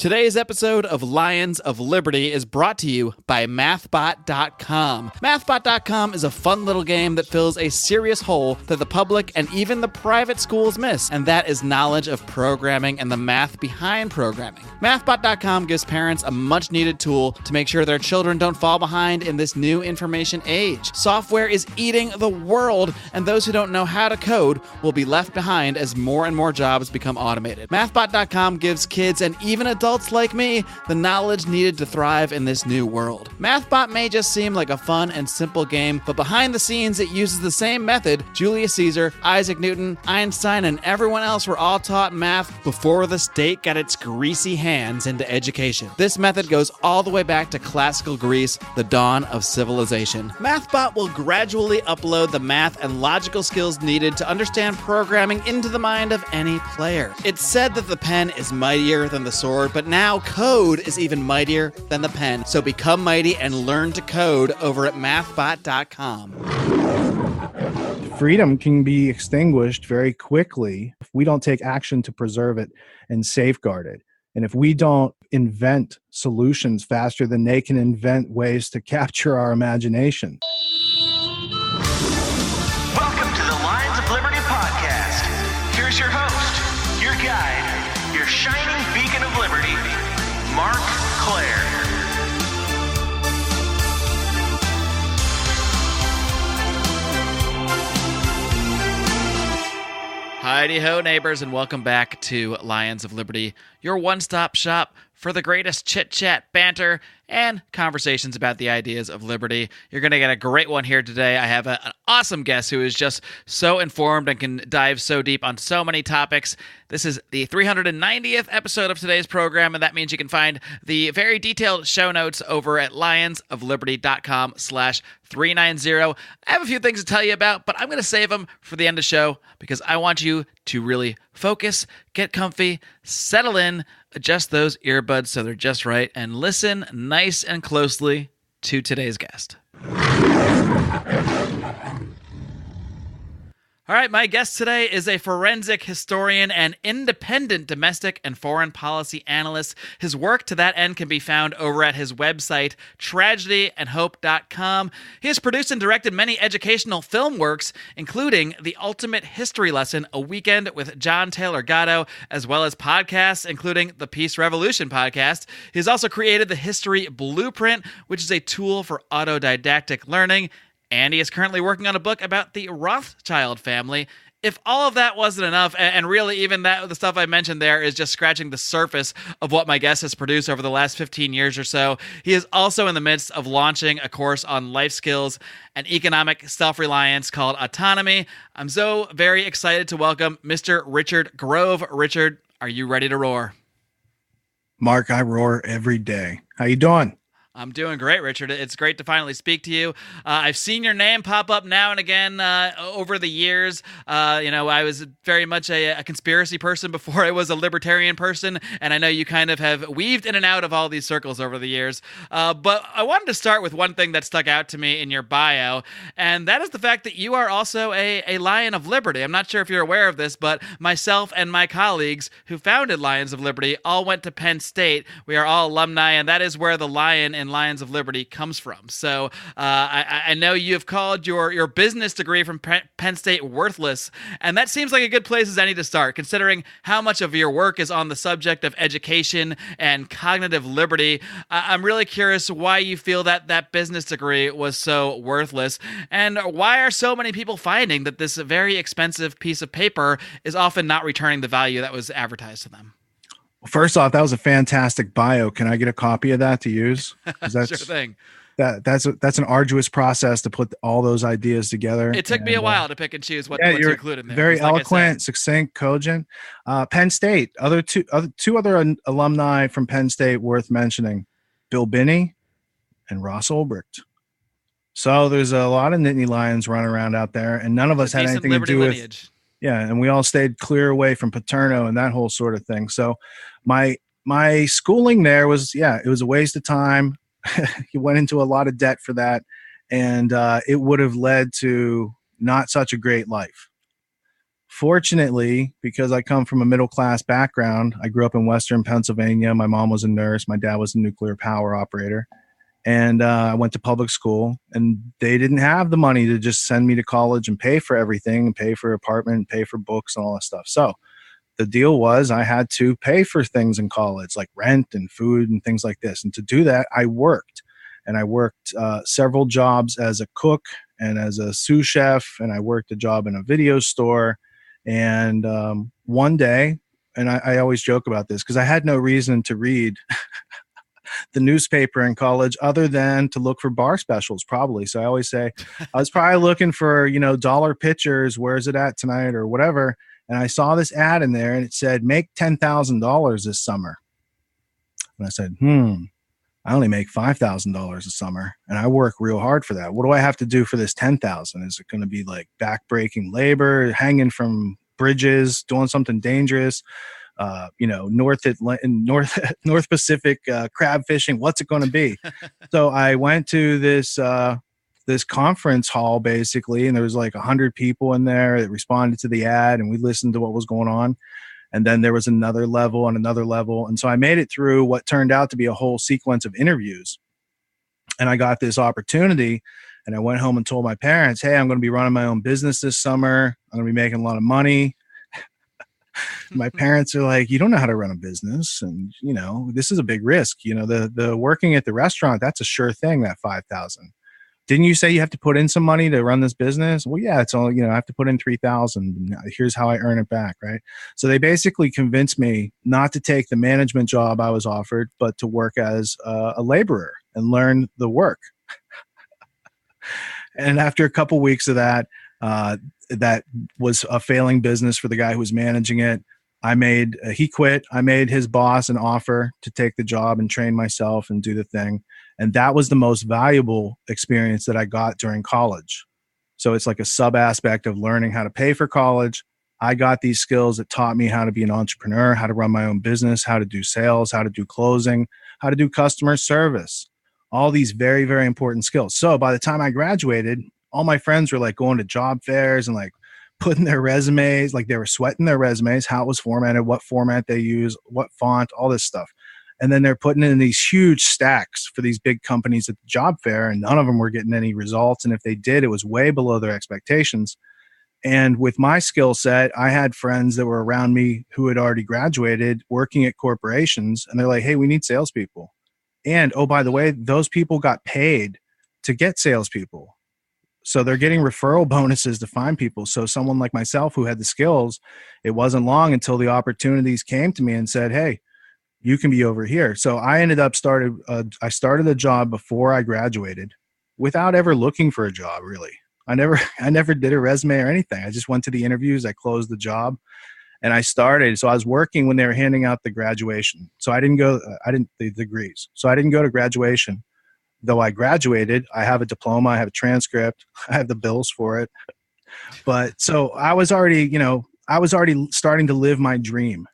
Today's episode of Lions of Liberty is brought to you by MathBot.com. MathBot.com is a fun little game that fills a serious hole that the public and even the private schools miss, and that is knowledge of programming and the math behind programming. MathBot.com gives parents a much-needed tool to make sure their children don't fall behind in this new information age. Software is eating the world, and those who don't know how to code will be left behind as more and more jobs become automated. MathBot.com gives kids and even adults like me the knowledge needed to thrive in this new world. MathBot may just seem like a fun and simple game, but behind the scenes it uses the same method Julius Caesar, Isaac Newton, Einstein, and everyone else were all taught math before the state got its greasy hands into education. This method goes all the way back to classical Greece, the dawn of civilization. MathBot will gradually upload the math and logical skills needed to understand programming into the mind of any player. It's said that the pen is mightier than the sword, but now code is even mightier than the pen. So become mighty and learn to code over at mathbot.com. Freedom can be extinguished very quickly if we don't take action to preserve it and safeguard it. And if we don't invent solutions faster than they can invent ways to capture our imagination. Welcome to the Lions of Liberty podcast. Here's your host, your guide, your shining beacon of liberty, Marc Claire. Heidi ho, neighbors, and welcome back to Lions of Liberty, your one-stop shop for the greatest chit-chat, banter, and conversations about the ideas of liberty. You're going to get a great one here today. I have an awesome guest who is just so informed and can dive so deep on so many topics. This is the 390th episode of today's program, and that means you can find the very detailed show notes over at lionsofliberty.com/390. I have a few things to tell you about, but I'm going to save them for the end of the show because I want you to really focus, get comfy, settle in, adjust those earbuds so they're just right, and listen nice and closely to today's guest. All right, my guest today is a forensic historian and independent domestic and foreign policy analyst. His work to that end can be found over at his website, tragedyandhope.com. He has produced and directed many educational film works, including The Ultimate History Lesson, A Weekend with John Taylor Gatto, as well as podcasts, including the Peace Revolution podcast. He has also created the History Blueprint, which is a tool for autodidactic learning. And he is currently working on a book about the Rothschild family. If all of that wasn't enough, and really even that the stuff I mentioned there is just scratching the surface of what my guest has produced over the last 15 years or so, he is also in the midst of launching a course on life skills and economic self-reliance called Autonomy. I'm so very excited to welcome Mr. Richard Grove. Richard, are you ready to roar? Mark, I roar every day. How you doing? I'm doing great, Richard. It's great to finally speak to you. I've seen your name pop up now and again over the years. I was very much a conspiracy person before I was a libertarian person, and I know you kind of have weaved in and out of all these circles over the years. But I wanted to start with one thing that stuck out to me in your bio, and that is the fact that you are also a Lion of Liberty. I'm not sure if you're aware of this, but myself and my colleagues who founded Lions of Liberty all went to Penn State. We are all alumni, and that is where the lion in Lions of Liberty comes from. So I know you have called your business degree from Penn State worthless, and that seems like a good place as any to start, considering how much of your work is on the subject of education and cognitive liberty. I'm really curious why you feel that business degree was so worthless, and why are so many people finding that this very expensive piece of paper is often not returning the value that was advertised to them? First off, that was a fantastic bio. Can I get a copy of that to use? Sure thing. That's an arduous process to put all those ideas together. It took me a while to pick and choose what to include in there. Very eloquent, succinct, cogent. Penn State. Two other alumni from Penn State worth mentioning: Bill Binney and Ross Ulbricht. So there's a lot of Nittany Lions running around out there, and none of us had anything to do with. Yeah, and we all stayed clear away from Paterno and that whole sort of thing. So my schooling there was, it was a waste of time. You went into a lot of debt for that, and it would have led to not such a great life. fortunately, because I come from a middle-class background, I grew up in Western Pennsylvania. My mom was a nurse. My dad was a nuclear power operator. And I went to public school, and they didn't have the money to just send me to college and pay for everything and pay for apartment and pay for books and all that stuff. So the deal was I had to pay for things in college, like rent and food and things like this. And to do that, I worked. And I worked several jobs as a cook and as a sous chef. And I worked a job in a video store. And one day, and I always joke about this because I had no reason to read the newspaper in college other than to look for bar specials, probably. So I always say I was probably looking for, dollar pitchers. Where's it at tonight or whatever. And I saw this ad in there and it said, make $10,000 this summer. And I said, I only make $5,000 a summer and I work real hard for that. What do I have to do for this 10,000? Is it going to be like back-breaking labor, hanging from bridges, doing something dangerous? North Pacific crab fishing. What's it going to be? So I went to this conference hall basically, and there was like 100 people in there that responded to the ad, and we listened to what was going on. And then there was another level and another level. And so I made it through what turned out to be a whole sequence of interviews. And I got this opportunity, and I went home and told my parents, hey, I'm going to be running my own business this summer. I'm going to be making a lot of money. My parents are like, you don't know how to run a business. And, this is a big risk. The working at the restaurant, that's a sure thing, that 5,000. Didn't you say you have to put in some money to run this business? Well, yeah, it's all, I have to put in 3,000. Here's how I earn it back. Right. So they basically convinced me not to take the management job I was offered, but to work as a laborer and learn the work. And after a couple weeks of that, that was a failing business for the guy who was managing it. He quit. I made his boss an offer to take the job and train myself and do the thing. And that was the most valuable experience that I got during college. So it's like a sub aspect of learning how to pay for college. I got these skills that taught me how to be an entrepreneur, how to run my own business, how to do sales, how to do closing, how to do customer service, all these very, very important skills. So by the time I graduated, all my friends were like going to job fairs and like putting their resumes, like they were sweating their resumes, how it was formatted, what format they use, what font, all this stuff. And then they're putting in these huge stacks for these big companies at the job fair, and none of them were getting any results. And if they did, it was way below their expectations. And with my skill set, I had friends that were around me who had already graduated working at corporations. And they're like, hey, we need salespeople. And, oh, by the way, those people got paid to get salespeople. So they're getting referral bonuses to find people. So someone like myself who had the skills, it wasn't long until the opportunities came to me and said, hey, you can be over here. So I ended up I started a job before I graduated without ever looking for a job, really. I never did a resume or anything. I just went to the interviews. I closed the job and I started. So I was working when they were handing out the graduation. So the degrees. So I didn't go to graduation. Though I graduated, I have a diploma, I have a transcript, I have the bills for it. But so I was already starting to live my dream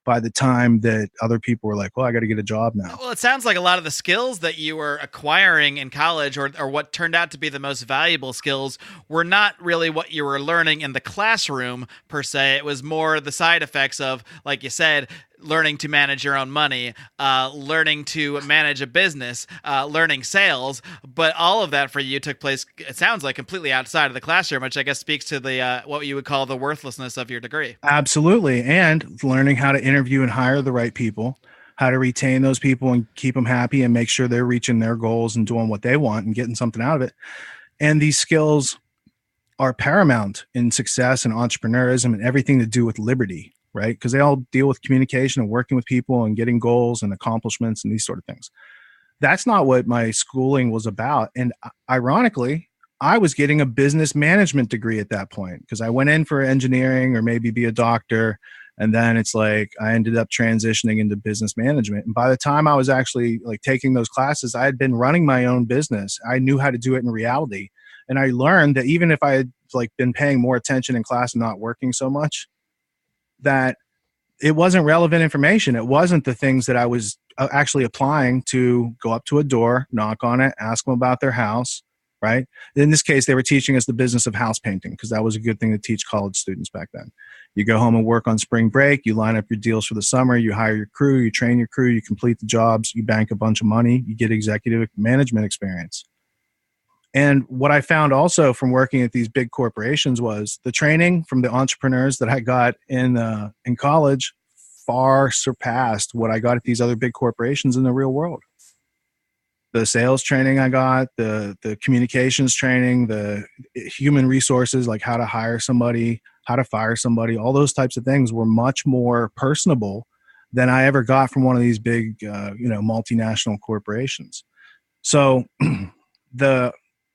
by the time that other people were like, well, I got to get a job now. Well, it sounds like a lot of the skills that you were acquiring in college or what turned out to be the most valuable skills were not really what you were learning in the classroom per se. It was more the side effects of, like you said, learning to manage your own money, learning to manage a business, learning sales. But all of that for you took place, it sounds like, completely outside of the classroom, which I guess speaks to the what you would call the worthlessness of your degree. Absolutely. And learning how to interview and hire the right people, how to retain those people and keep them happy and make sure they're reaching their goals and doing what they want and getting something out of it. And these skills are paramount in success and entrepreneurism and everything to do with liberty. Right? Because they all deal with communication and working with people and getting goals and accomplishments and these sort of things. That's not what my schooling was about. And ironically, I was getting a business management degree at that point because I went in for engineering or maybe be a doctor. And then it's like I ended up transitioning into business management. And by the time I was actually like taking those classes, I had been running my own business. I knew how to do it in reality. And I learned that even if I had like been paying more attention in class and not working so much, that it wasn't relevant information. It wasn't the things that I was actually applying to go up to a door, knock on it, ask them about their house, right? In this case, they were teaching us the business of house painting because that was a good thing to teach college students back then. You go home and work on spring break, you line up your deals for the summer, you hire your crew, you train your crew, you complete the jobs, you bank a bunch of money, you get executive management experience. And what I found also from working at these big corporations was the training from the entrepreneurs that I got in college far surpassed what I got at these other big corporations in the real world. The sales training I got, the communications training, the human resources, like how to hire somebody, how to fire somebody, all those types of things were much more personable than I ever got from one of these big, multinational corporations. So the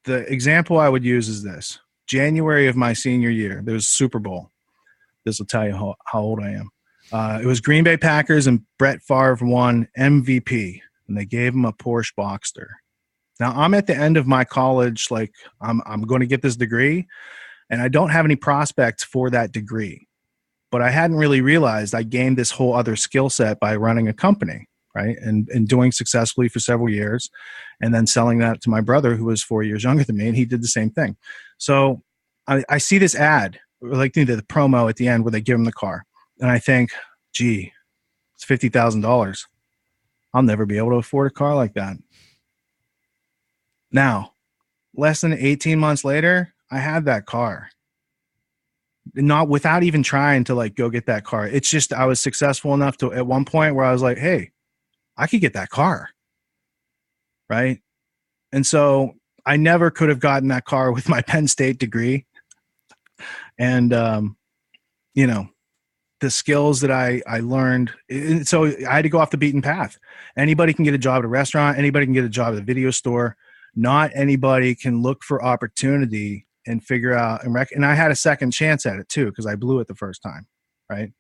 example I would use is this. January of my senior year, there was Super Bowl. This will tell you how old I am. It was Green Bay Packers and Brett Favre won MVP. And they gave him a Porsche Boxster. Now I'm at the end of my college, like I'm going to get this degree, and I don't have any prospects for that degree. But I hadn't really realized I gained this whole other skill set by running a company, right? And doing successfully for several years, and then selling that to my brother who was 4 years younger than me, and he did the same thing. So I see this ad, like the promo at the end where they give him the car, and I think, gee, it's $50,000. I'll never be able to afford a car like that. Now, less than 18 months later, I had that car. Not without even trying to like go get that car. It's just I was successful enough to at one point where I was like, hey, I could get that car. Right? And so I never could have gotten that car with my Penn State degree. And, the skills that I learned. So I had to go off the beaten path. Anybody can get a job at a restaurant. Anybody can get a job at a video store. Not anybody can look for opportunity and figure out and I had a second chance at it too, because I blew it the first time. Right.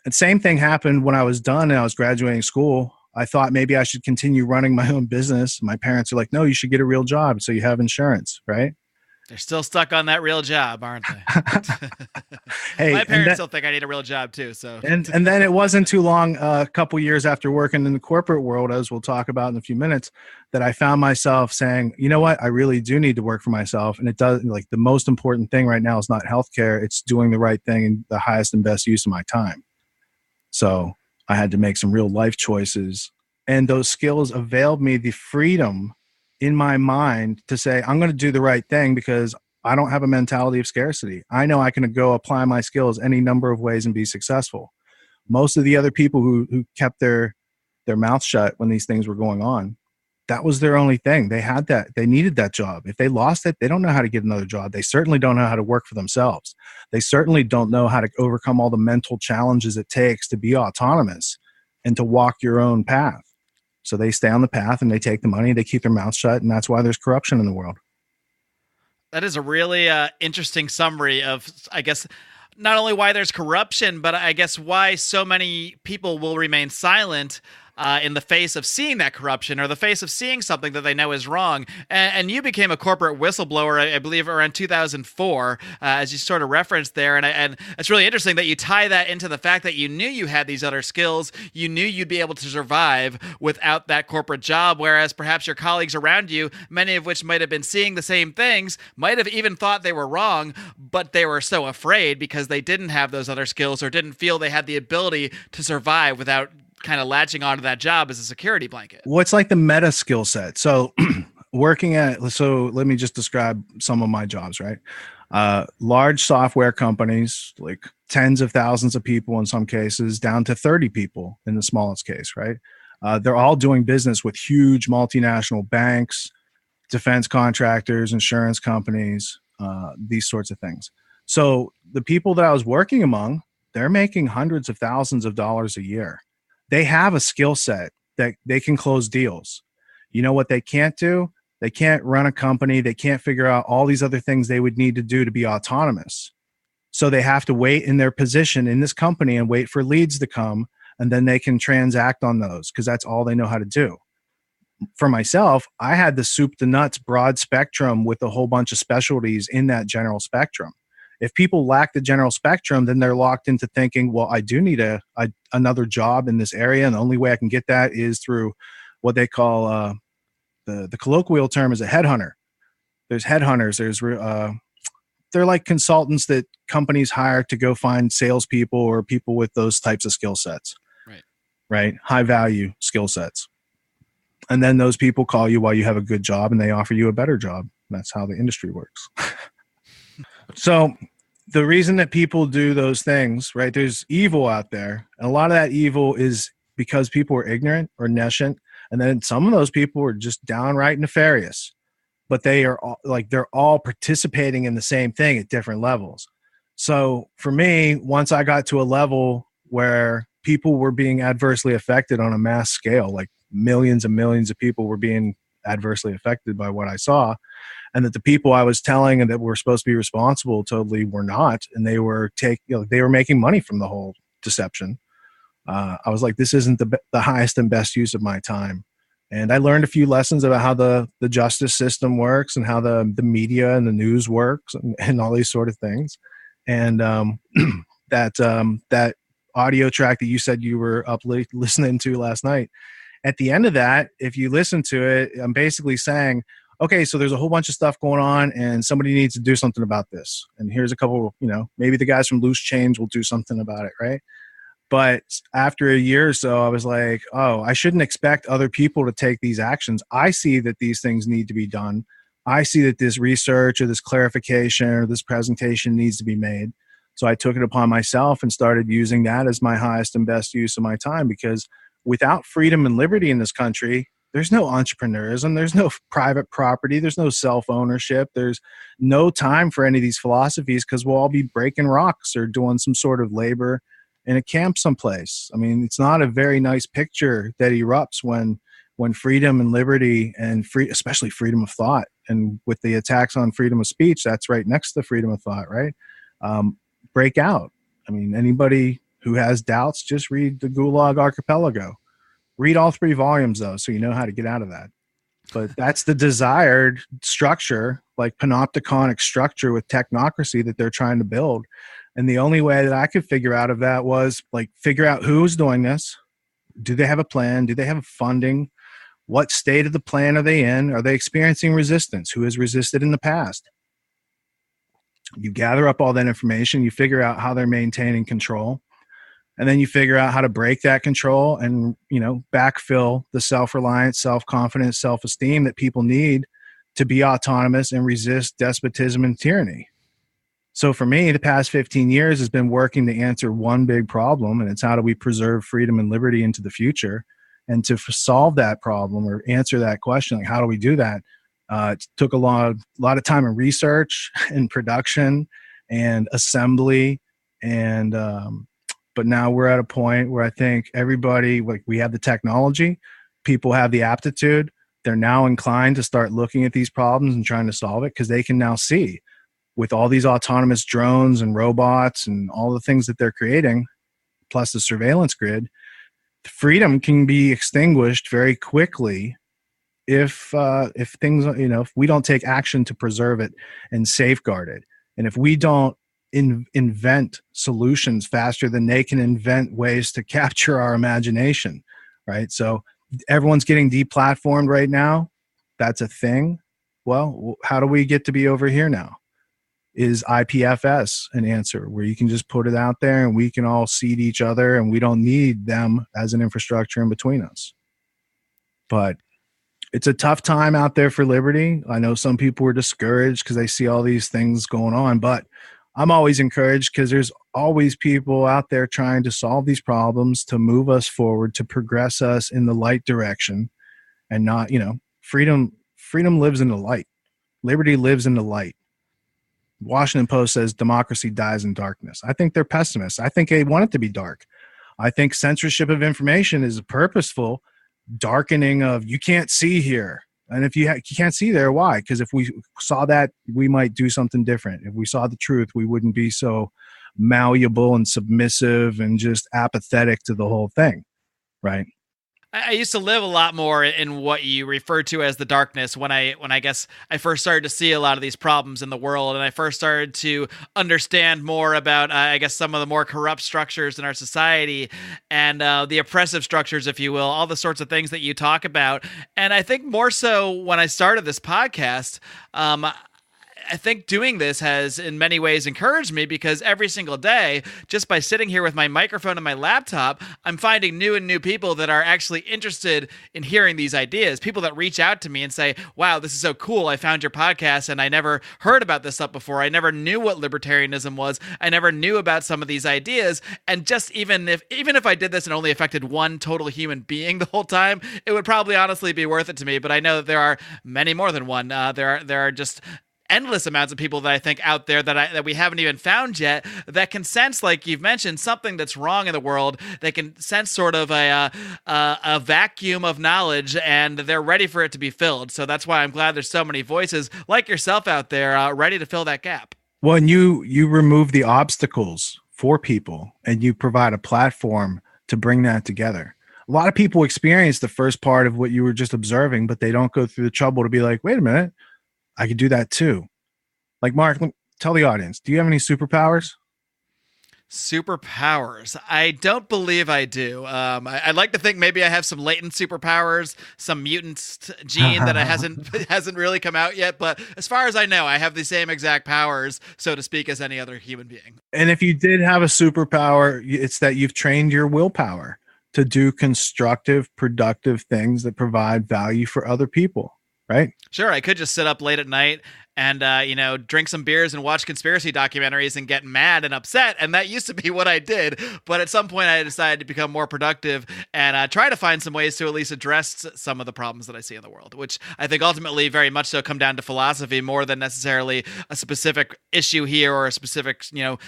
And same thing happened when I was done and I was graduating school. I thought maybe I should continue running my own business. My parents are like, no, you should get a real job so you have insurance. Right. They're still stuck on that real job, aren't they? Hey, my parents still think I need a real job too. So, and then it wasn't too long, a couple years after working in the corporate world, as we'll talk about in a few minutes, that I found myself saying, you know what, I really do need to work for myself. And it does, like, the most important thing right now is not healthcare. It's doing the right thing and the highest and best use of my time. So I had to make some real life choices, and those skills availed me the freedom in my mind to say, I'm going to do the right thing because I don't have a mentality of scarcity. I know I can go apply my skills any number of ways and be successful. Most of the other people who kept their mouth shut when these things were going on, that was their only thing. They had that. They needed that job. If they lost it, they don't know how to get another job. They certainly don't know how to work for themselves. They certainly don't know how to overcome all the mental challenges it takes to be autonomous and to walk your own path. So they stay on the path and they take the money, they keep their mouth shut, and that's why there's corruption in the world. That is a really interesting summary of, I guess, not only why there's corruption, but I guess why so many people will remain silent in the face of seeing that corruption or the face of seeing something that they know is wrong. And you became a corporate whistleblower, I believe, around 2004, as you sort of referenced there. And it's really interesting that you tie that into the fact that you knew you had these other skills. You knew you'd be able to survive without that corporate job, whereas perhaps your colleagues around you, many of which might have been seeing the same things, might have even thought they were wrong, but they were so afraid because they didn't have those other skills or didn't feel they had the ability to survive without kind of latching onto that job as a security blanket. What's like the meta skill set? So let me just describe some of my jobs, right? Large software companies, like tens of thousands of people in some cases, down to 30 people in the smallest case, right? They're all doing business with huge multinational banks, defense contractors, insurance companies, these sorts of things. So the people that I was working among, they're making hundreds of thousands of dollars a year. They have a skill set that they can close deals. You know what they can't do? They can't run a company. They can't figure out all these other things they would need to do to be autonomous. So they have to wait in their position in this company and wait for leads to come, and then they can transact on those because that's all they know how to do. For myself, I had the soup to nuts broad spectrum with a whole bunch of specialties in that general spectrum. If people lack the general spectrum, then they're locked into thinking, well, I do need another job in this area. And the only way I can get that is through what they call the colloquial term is a headhunter. There's headhunters. They're like consultants that companies hire to go find salespeople or people with those types of skill sets. Right? High value skill sets. And then those people call you while you have a good job and they offer you a better job. That's how the industry works. So the reason that people do those things, right? There's evil out there. And a lot of that evil is because people are ignorant or nescient. And then some of those people are just downright nefarious. But they are they're all participating in the same thing at different levels. So for me, once I got to a level where people were being adversely affected on a mass scale, like millions and millions of people were being adversely affected by what I saw, and that the people I was telling and that were supposed to be responsible totally were not, and they were they were making money from the whole deception. I was like, this isn't the highest and best use of my time. And I learned a few lessons about how the justice system works and how the media and the news works and all these sort of things. And that audio track that you said you were listening to last night, at the end of that, if you listen to it, I'm basically saying, okay, so there's a whole bunch of stuff going on and somebody needs to do something about this. And here's a couple, maybe the guys from Loose Change will do something about it, right? But after a year or so, I was like, oh, I shouldn't expect other people to take these actions. I see that these things need to be done. I see that this research or this clarification or this presentation needs to be made. So I took it upon myself and started using that as my highest and best use of my time, because without freedom and liberty in this country, there's no entrepreneurism, there's no private property, there's no self-ownership, there's no time for any of these philosophies, because we'll all be breaking rocks or doing some sort of labor in a camp someplace. I mean, it's not a very nice picture that erupts when freedom and liberty and especially freedom of thought, and with the attacks on freedom of speech, that's right next to freedom of thought, right? Break out. I mean, anybody who has doubts, just read the Gulag Archipelago. Read all 3 volumes, though, so you know how to get out of that. But that's the desired structure, like panopticonic structure with technocracy that they're trying to build. And the only way that I could figure out of that was figure out who's doing this. Do they have a plan? Do they have funding? What state of the plan are they in? Are they experiencing resistance? Who has resisted in the past? You gather up all that information. You figure out how they're maintaining control. And then you figure out how to break that control and, backfill the self-reliance, self-confidence, self-esteem that people need to be autonomous and resist despotism and tyranny. So for me, the past 15 years has been working to answer one big problem, and it's how do we preserve freedom and liberty into the future? And to solve that problem or answer that question, like how do we do that? It took a lot of time in research and production and assembly, and but now we're at a point where I think everybody, we have the technology, people have the aptitude, they're now inclined to start looking at these problems and trying to solve it, because they can now see with all these autonomous drones and robots and all the things that they're creating, plus the surveillance grid, freedom can be extinguished very quickly if things, if we don't take action to preserve it and safeguard it. And if we don't invent solutions faster than they can invent ways to capture our imagination, right? So everyone's getting deplatformed right now. That's a thing. Well, how do we get to be over here now? Is IPFS an answer where you can just put it out there and we can all seed each other and we don't need them as an infrastructure in between us? But it's a tough time out there for liberty. I know some people are discouraged because they see all these things going on, but I'm always encouraged because there's always people out there trying to solve these problems, to move us forward, to progress us in the light direction, and not, freedom lives in the light. Liberty lives in the light. Washington Post says democracy dies in darkness. I think they're pessimists. I think they want it to be dark. I think censorship of information is a purposeful darkening of, you can't see here. And if you can't see there, why? Because if we saw that, we might do something different. If we saw the truth, we wouldn't be so malleable and submissive and just apathetic to the whole thing, right? I used to live a lot more in what you refer to as the darkness when I guess I first started to see a lot of these problems in the world, and I first started to understand more about I guess some of the more corrupt structures in our society and the oppressive structures, if you will, all the sorts of things that you talk about. And I think more so when I started this podcast, I think doing this has in many ways encouraged me because every single day, just by sitting here with my microphone and my laptop, I'm finding new people that are actually interested in hearing these ideas. People that reach out to me and say, wow, this is so cool. I found your podcast and I never heard about this stuff before. I never knew what libertarianism was. I never knew about some of these ideas. And just even if I did this and only affected one total human being the whole time, it would probably honestly be worth it to me. But I know that there are many more than one. There are just endless amounts of people that I think out there that we haven't even found yet that can sense, like you've mentioned, something that's wrong in the world. They can sense sort of a vacuum of knowledge, and they're ready for it to be filled. So that's why I'm glad there's so many voices like yourself out there ready to fill that gap. Well, and you remove the obstacles for people, and you provide a platform to bring that together. A lot of people experience the first part of what you were just observing, but they don't go through the trouble to be like, wait a minute, I could do that too. Like, Mark, tell the audience, do you have any superpowers? Superpowers? I don't believe I do. I'd like to think maybe I have some latent superpowers, some mutant gene that hasn't really come out yet. But as far as I know, I have the same exact powers, so to speak, as any other human being. And if you did have a superpower, it's that you've trained your willpower to do constructive, productive things that provide value for other people. Right? Sure, I could just sit up late at night and, drink some beers and watch conspiracy documentaries and get mad and upset. And that used to be what I did. But at some point, I decided to become more productive and try to find some ways to at least address some of the problems that I see in the world, which I think ultimately very much so come down to philosophy more than necessarily a specific issue here or a specific,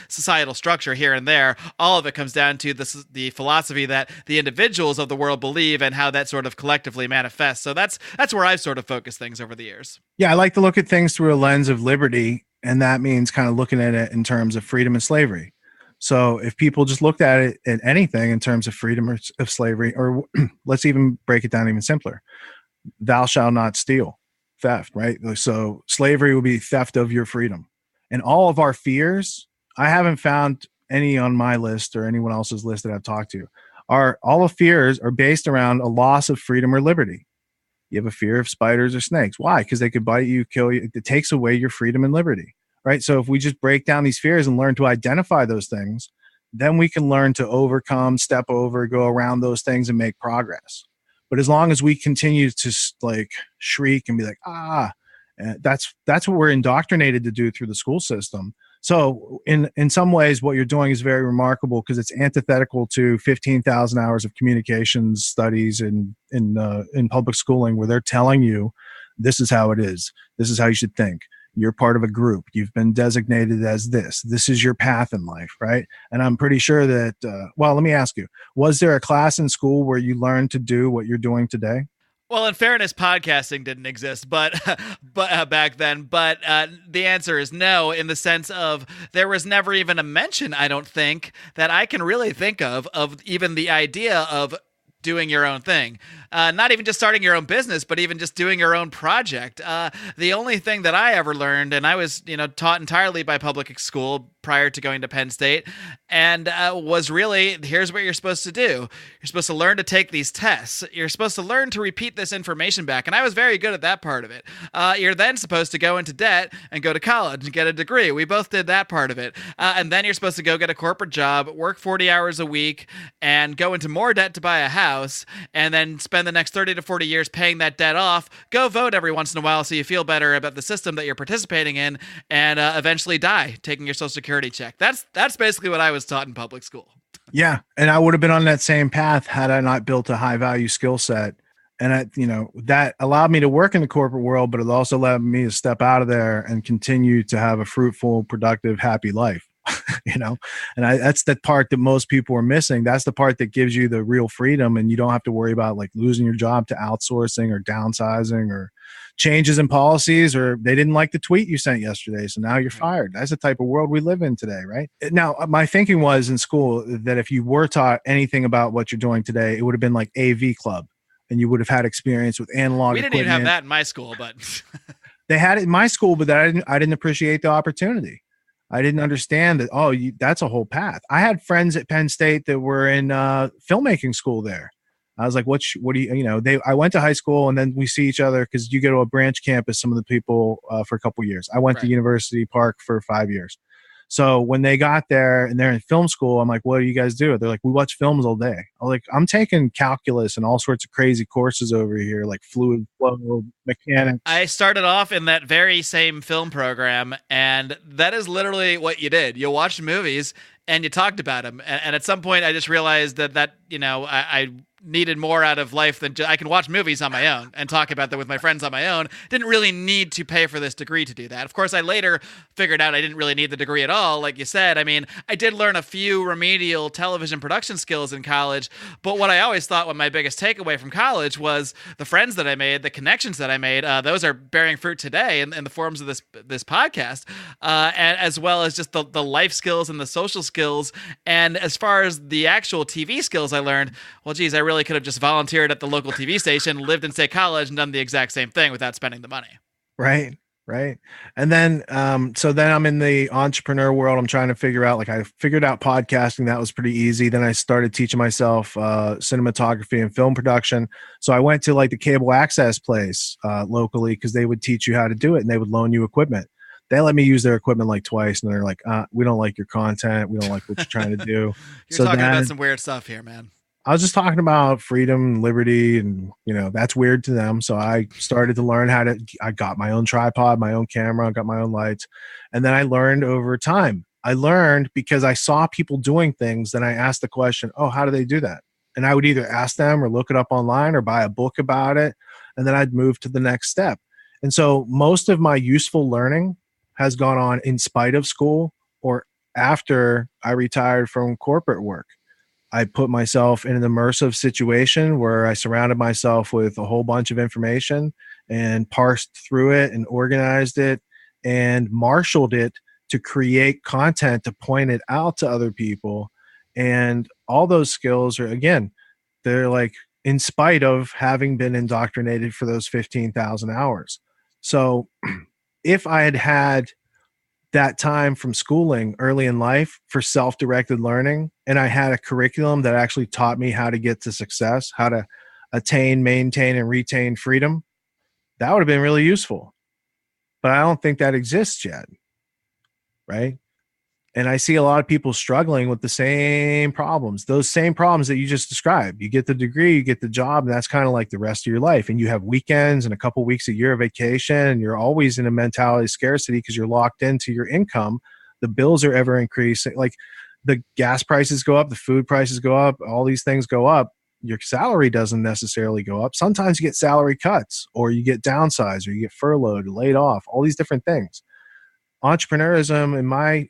societal structure here and there. All of it comes down to the philosophy that the individuals of the world believe and how that sort of collectively manifests. So that's where I've sort of focused things over the years. Yeah, I like to look at things through a lens of liberty, and that means kind of looking at it in terms of freedom and slavery. So if people just looked at it at anything in terms of freedom or of slavery, or let's even break it down even simpler, thou shalt not steal, theft, right? So slavery would be theft of your freedom. And all of our fears, I haven't found any on my list or anyone else's list that I've talked to, all the fears are based around a loss of freedom or liberty. You have a fear of spiders or snakes. Why? Because they could bite you, kill you. It takes away your freedom and liberty, right? So if we just break down these fears and learn to identify those things, then we can learn to overcome, step over, go around those things and make progress. But as long as we continue to like shriek and be like, that's what we're indoctrinated to do through the school system. So in some ways, what you're doing is very remarkable because it's antithetical to 15,000 hours of communications studies in public schooling, where they're telling you this is how it is. This is how you should think. You're part of a group. You've been designated as this. This is your path in life, right? And I'm pretty sure that, well, let me ask you, was there a class in school where you learned to do what you're doing today? Well, in fairness, podcasting didn't exist, but back then. But the answer is no, in the sense of there was never even a mention, I don't think, that I can really think of even the idea of doing your own thing. Not even just starting your own business, but even just doing your own project. The only thing that I ever learned, and I was, taught entirely by public school prior to going to Penn State, and was really, here's what you're supposed to do. You're supposed to learn to take these tests. You're supposed to learn to repeat this information back. And I was very good at that part of it. You're then supposed to go into debt and go to college and get a degree. We both did that part of it. And then you're supposed to go get a corporate job, work 40 hours a week, and go into more debt to buy a house, and then spend the next 30 to 40 years paying that debt off. Go vote every once in a while so you feel better about the system that you're participating in, and eventually die taking your Social Security check. That's basically what I was taught in public school. Yeah. And I would have been on that same path had I not built a high value skill set. And that allowed me to work in the corporate world, but it also allowed me to step out of there and continue to have a fruitful, productive, happy life. And that's the part that most people are missing. That's the part that gives you the real freedom, and you don't have to worry about like losing your job to outsourcing or downsizing or changes in policies, or they didn't like the tweet you sent yesterday, so now you're fired. That's the type of world we live in today, right? Now, my thinking was in school that if you were taught anything about what you're doing today, it would have been like AV Club. and you would have had experience with analog We didn't equipment. even have that in my school, but They had it in my school, but I didn't appreciate the opportunity. I didn't understand that. Oh, that's a whole path. I had friends at Penn State that were in filmmaking school there. I was like, what do you, I went to high school, and then we see each other because you go to a branch campus, some of the people for a couple years. I went to University Park for 5 years. So when they got there and they're in film school, I'm like, what do you guys do? They're like, we watch films all day. I'm like, I'm taking calculus and all sorts of crazy courses over here, like fluid flow mechanics. I started off in that very same film program, and that is literally what you did. You watched movies and you talked about them. And at some point I just realized that I needed more out of life than I can watch movies on my own and talk about them with my friends on my own. Didn't really need to pay for this degree to do that. Of course, I later figured out I didn't really need the degree at all. Like you said, I mean, I did learn a few remedial television production skills in college, but what I always thought was my biggest takeaway from college was the friends that I made, the connections that I made. Those are bearing fruit today in the forms of this podcast, and as well as just the life skills and the social skills. And as far as the actual TV skills I learned, well, geez, I really could have just volunteered at the local TV station, lived in State College, and done the exact same thing without spending the money. Right. And then, so then I'm in the entrepreneur world. I'm trying to figure out, I figured out podcasting. That was pretty easy. Then I started teaching myself cinematography and film production. So I went to the cable access place locally because they would teach you how to do it, and they would loan you equipment. They let me use their equipment twice, and they're like, we don't like your content. We don't like what you're trying to do. You're talking about some weird stuff here, man. I was just talking about freedom, liberty, and that's weird to them. So I started to learn I got my own tripod, my own camera, got my own lights. And then I learned over time. I learned because I saw people doing things. Then I asked the question, oh, how do they do that? And I would either ask them or look it up online or buy a book about it. And then I'd move to the next step. And so most of my useful learning has gone on in spite of school or after I retired from corporate work. I put myself in an immersive situation where I surrounded myself with a whole bunch of information and parsed through it and organized it and marshaled it to create content to point it out to other people. And all those skills are, again, they're in spite of having been indoctrinated for those 15,000 hours. So if I had had that time from schooling early in life for self-directed learning, and I had a curriculum that actually taught me how to get to success, how to attain, maintain, and retain freedom, that would have been really useful. But I don't think that exists yet, right? And I see a lot of people struggling with the same problems, those same problems that you just described. You get the degree, you get the job, and that's kind of like the rest of your life. And you have weekends and a couple weeks a year of vacation, and you're always in a mentality of scarcity because you're locked into your income. The bills are ever increasing. The gas prices go up, the food prices go up, all these things go up. Your salary doesn't necessarily go up. Sometimes you get salary cuts, or you get downsized, or you get furloughed, or laid off, all these different things. Entrepreneurism, in my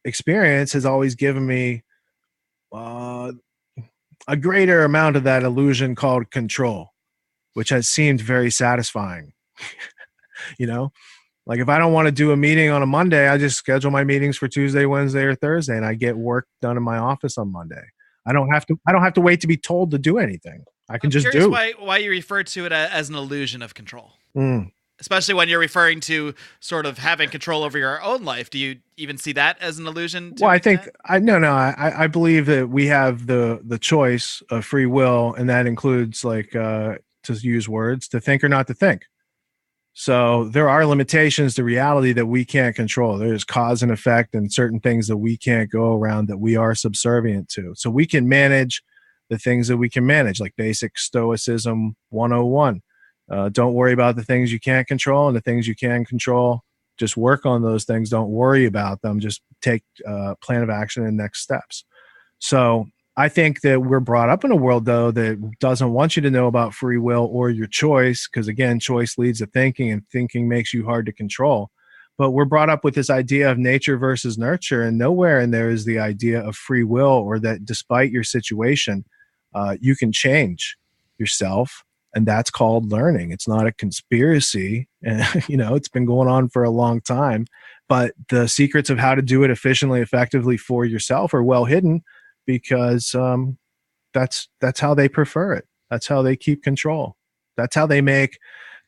experience, has always given me a greater amount of that illusion called control, which has seemed very satisfying. If I don't want to do a meeting on a Monday, I just schedule my meetings for Tuesday, Wednesday, or Thursday, and I get work done in my office on Monday. I don't have to wait to be told to do anything. I can just do. Why you refer to it as an illusion of control. Especially when you're referring to sort of having control over your own life. Do you even see that as an illusion? Well, I think I believe that we have the choice of free will, and that includes to use words, to think or not to think. So there are limitations to reality that we can't control. There's cause and effect and certain things that we can't go around that we are subservient to. So we can manage the things that we can manage, like basic Stoicism 101. Don't worry about the things you can't control, and the things you can control, just work on those things. Don't worry about them. Just take a plan of action and next steps. So I think that we're brought up in a world, though, that doesn't want you to know about free will or your choice, because, again, choice leads to thinking, and thinking makes you hard to control. But we're brought up with this idea of nature versus nurture, and nowhere in there is the idea of free will, or that despite your situation, you can change yourself. And that's called learning. It's not a conspiracy. And, it's been going on for a long time. But the secrets of how to do it efficiently, effectively for yourself are well hidden, because that's how they prefer it. That's how they keep control. That's how they make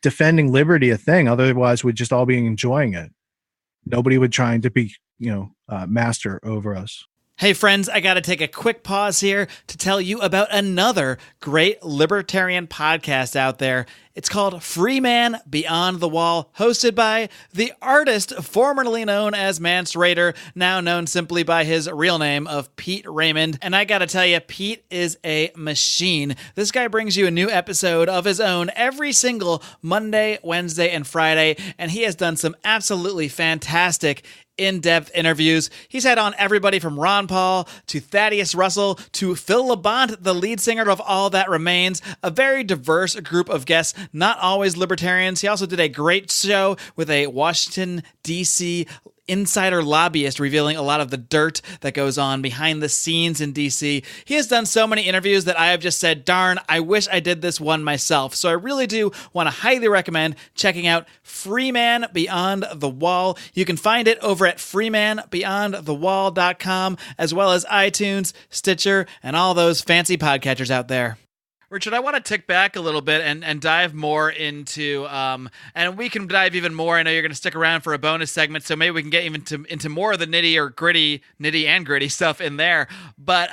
defending liberty a thing. Otherwise, we'd just all be enjoying it. Nobody would trying to be, master over us. Hey friends, I got to take a quick pause here to tell you about another great libertarian podcast out there. It's called Free Man Beyond the Wall, hosted by the artist formerly known as Mance Rayder, now known simply by his real name of Pete Raymond. And I got to tell you, Pete is a machine. This guy brings you a new episode of his own every single Monday, Wednesday, and Friday, and he has done some absolutely fantastic in-depth interviews. He's had on everybody from Ron Paul to Thaddeus Russell to Phil Labonte, the lead singer of All That Remains, a very diverse group of guests, not always libertarians. He also did a great show with a Washington, D.C. insider lobbyist revealing a lot of the dirt that goes on behind the scenes in DC. He has done so many interviews that I have just said, darn, I wish I did this one myself. So I really do want to highly recommend checking out Free Man Beyond the Wall. You can find it over at freemanbeyondthewall.com, as well as iTunes, Stitcher, and all those fancy podcatchers out there. Richard, I want to tick back a little bit and dive more into, and we can dive even more. I know you're going to stick around for a bonus segment, so maybe we can get even into more of the nitty and gritty stuff in there. But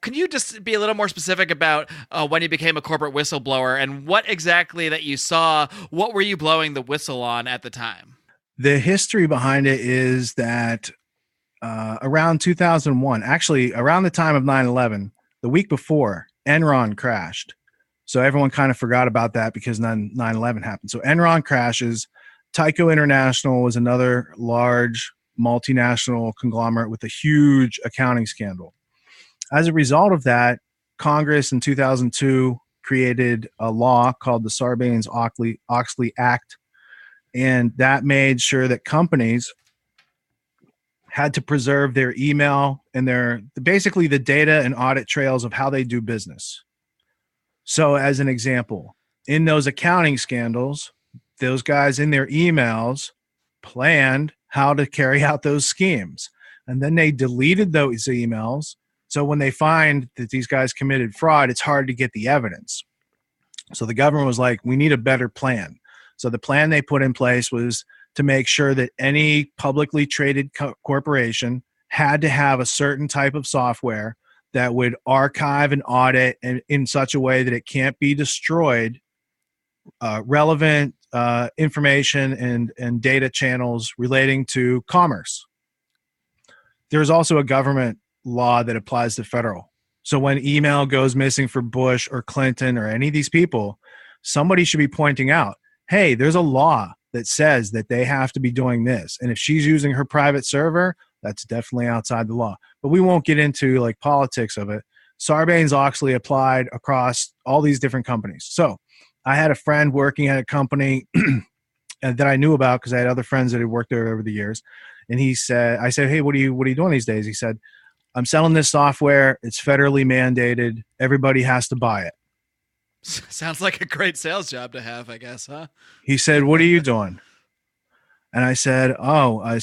can you just be a little more specific about when you became a corporate whistleblower and what exactly that you saw? What were you blowing the whistle on at the time? The history behind it is that around 2001, actually around the time of 9/11, the week before, Enron crashed. So everyone kind of forgot about that because then 9/11 happened. So Enron crashes. Tyco International was another large multinational conglomerate with a huge accounting scandal. As a result of that, Congress in 2002 created a law called the Sarbanes-Oxley Act, and that made sure that companies had to preserve their email and basically the data and audit trails of how they do business. So as an example, in those accounting scandals, those guys in their emails planned how to carry out those schemes. And then they deleted those emails. So when they find that these guys committed fraud, it's hard to get the evidence. So the government was like, we need a better plan. So the plan they put in place was to make sure that any publicly traded corporation had to have a certain type of software that would archive and audit in such a way that it can't be destroyed, relevant information and data channels relating to commerce. There's also a government law that applies to federal. So when email goes missing for Bush or Clinton or any of these people, somebody should be pointing out, hey, there's a law that says that they have to be doing this. And if she's using her private server, that's definitely outside the law. But we won't get into like politics of it. Sarbanes-Oxley applied across all these different companies. So I had a friend working at a company that I knew about because I had other friends that had worked there over the years. And I said, hey, what are you doing these days? He said, I'm selling this software. It's federally mandated. Everybody has to buy it. Sounds like a great sales job to have, I guess, huh? He said, what are you doing? And I said, I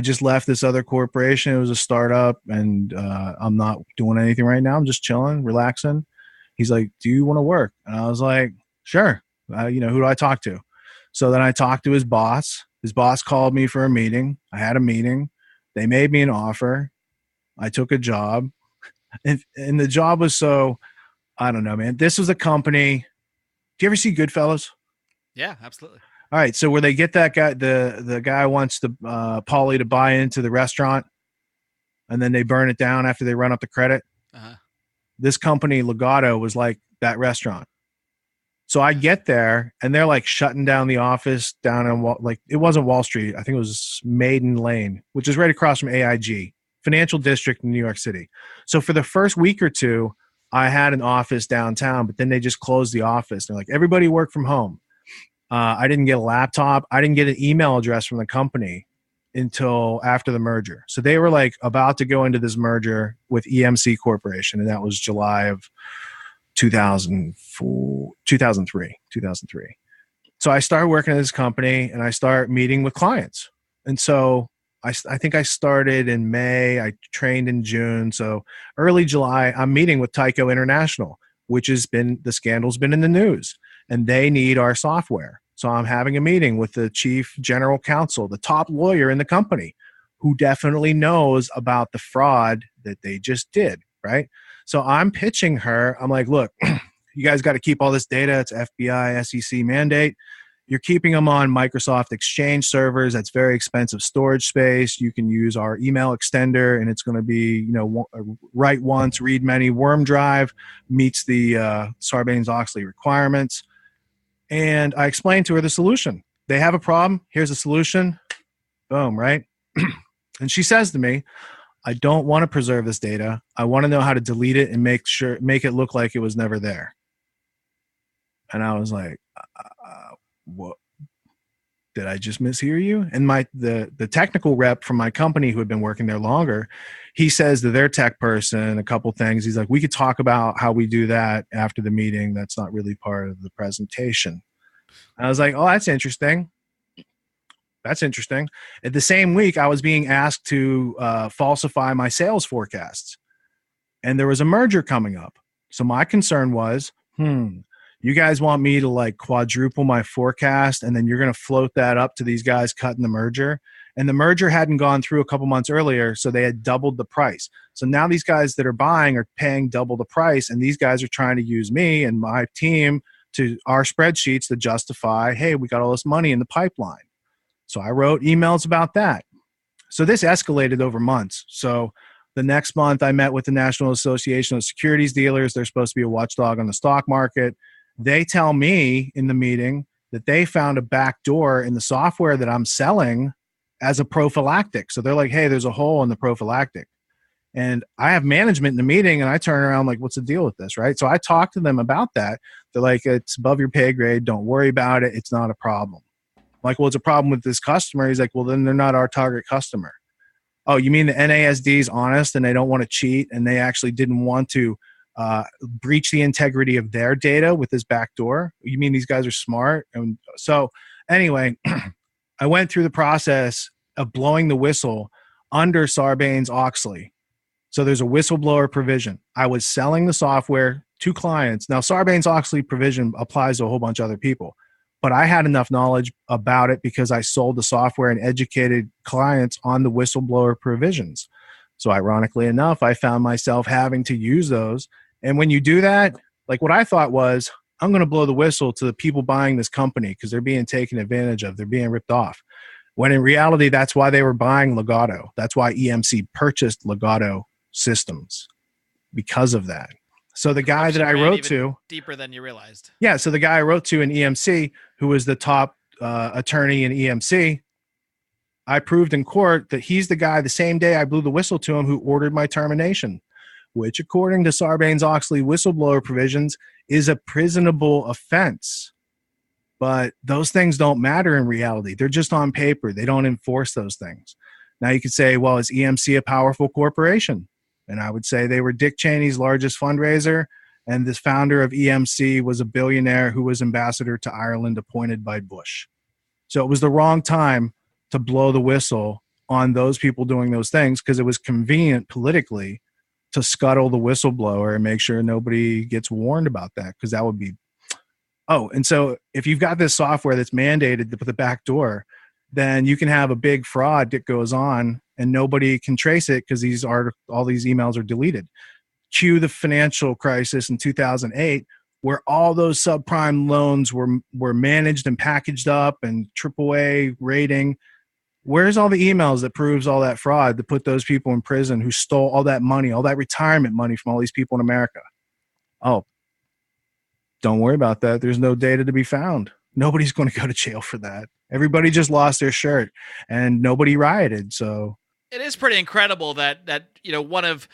just left this other corporation. It was a startup, and I'm not doing anything right now. I'm just chilling, relaxing. He's like, do you want to work? And I was like, sure. Who do I talk to? So then I talked to his boss. His boss called me for a meeting. I had a meeting. They made me an offer. I took a job. And the job was so... I don't know, man. This was a company. Do you ever see Goodfellas? Yeah, absolutely. All right. So where they get that guy, the guy wants Paulie to buy into the restaurant, and then they burn it down after they run up the credit. Uh-huh. This company, Legato, was like that restaurant. So I get there, and they're like shutting down the office down on it wasn't Wall Street. I think it was Maiden Lane, which is right across from AIG, Financial District in New York City. So for the first week or two, I had an office downtown, but then they just closed the office. They're like, everybody work from home. I didn't get a laptop. I didn't get an email address from the company until after the merger. So they were like about to go into this merger with EMC Corporation, and that was July of 2003. So I started working at this company, and I start meeting with clients. And so I think I started in May. I trained in June. So early July, I'm meeting with Tyco International. which has been, the scandal's been in the news, and they need our software. So I'm having a meeting with the chief general counsel, the top lawyer in the company, who definitely knows about the fraud that they just did, right? So I'm pitching her. I'm like, look, you guys got to keep all this data. It's FBI, SEC mandate. You're keeping them on Microsoft Exchange servers. That's very expensive storage space. You can use our email extender, and it's going to be, write once, read many. Worm drive meets the Sarbanes-Oxley requirements. And I explained to her the solution. They have a problem. Here's a solution. Boom, right? And she says to me, I don't want to preserve this data. I want to know how to delete it and make it look like it was never there. And I was like, what? Did I just mishear you? And the technical rep from my company who had been working there longer, he says to their tech person a couple things. He's like, we could talk about how we do that after the meeting. That's not really part of the presentation. I was like, oh, that's interesting. That's interesting. At the same week, I was being asked to falsify my sales forecasts. And there was a merger coming up. So my concern was, you guys want me to like quadruple my forecast, and then you're going to float that up to these guys cutting the merger. And the merger hadn't gone through a couple months earlier, so they had doubled the price. So now these guys that are buying are paying double the price, and these guys are trying to use me and my team to our spreadsheets to justify, hey, we got all this money in the pipeline. So I wrote emails about that. So this escalated over months. So the next month I met with the National Association of Securities Dealers. They're supposed to be a watchdog on the stock market. They tell me in the meeting that they found a back door in the software that I'm selling as a prophylactic. So they're like, hey, there's a hole in the prophylactic. And I have management in the meeting, and I turn around like, what's the deal with this, right? So I talk to them about that. They're like, it's above your pay grade. Don't worry about it. It's not a problem. I'm like, well, it's a problem with this customer. He's like, well, then they're not our target customer. Oh, you mean the NASD is honest and they don't want to cheat, and they actually didn't want to breach the integrity of their data with this back door? You mean these guys are smart? And so anyway, I went through the process of blowing the whistle under Sarbanes-Oxley. So there's a whistleblower provision. I was selling the software to clients. Now, Sarbanes-Oxley provision applies to a whole bunch of other people, but I had enough knowledge about it because I sold the software and educated clients on the whistleblower provisions. So ironically enough, I found myself having to use those. And when you do that, like what I thought was, I'm going to blow the whistle to the people buying this company because they're being taken advantage of. They're being ripped off. When in reality, that's why they were buying Legato. That's why EMC purchased Legato systems, because of that. So the guy that I wrote to, deeper than you realized. Yeah. So the guy I wrote to in EMC, who was the top attorney in EMC, I proved in court that he's the guy the same day I blew the whistle to him who ordered my termination, which according to Sarbanes-Oxley whistleblower provisions is a prisonable offense. But those things don't matter in reality. They're just on paper. They don't enforce those things. Now you could say, well, is EMC a powerful corporation? And I would say they were Dick Cheney's largest fundraiser, and this founder of EMC was a billionaire who was ambassador to Ireland appointed by Bush. So it was the wrong time to blow the whistle on those people doing those things because it was convenient politically to scuttle the whistleblower and make sure nobody gets warned about that, because that would be, oh, and so if you've got this software that's mandated to put the back door, then you can have a big fraud that goes on and nobody can trace it because all these emails are deleted. Cue the financial crisis in 2008, where all those subprime loans were managed and packaged up and AAA rating. Where's all the emails that proves all that fraud to put those people in prison who stole all that money, all that retirement money from all these people in America? Oh, don't worry about that. There's no data to be found. Nobody's going to go to jail for that. Everybody just lost their shirt and nobody rioted. So it is pretty incredible that one of,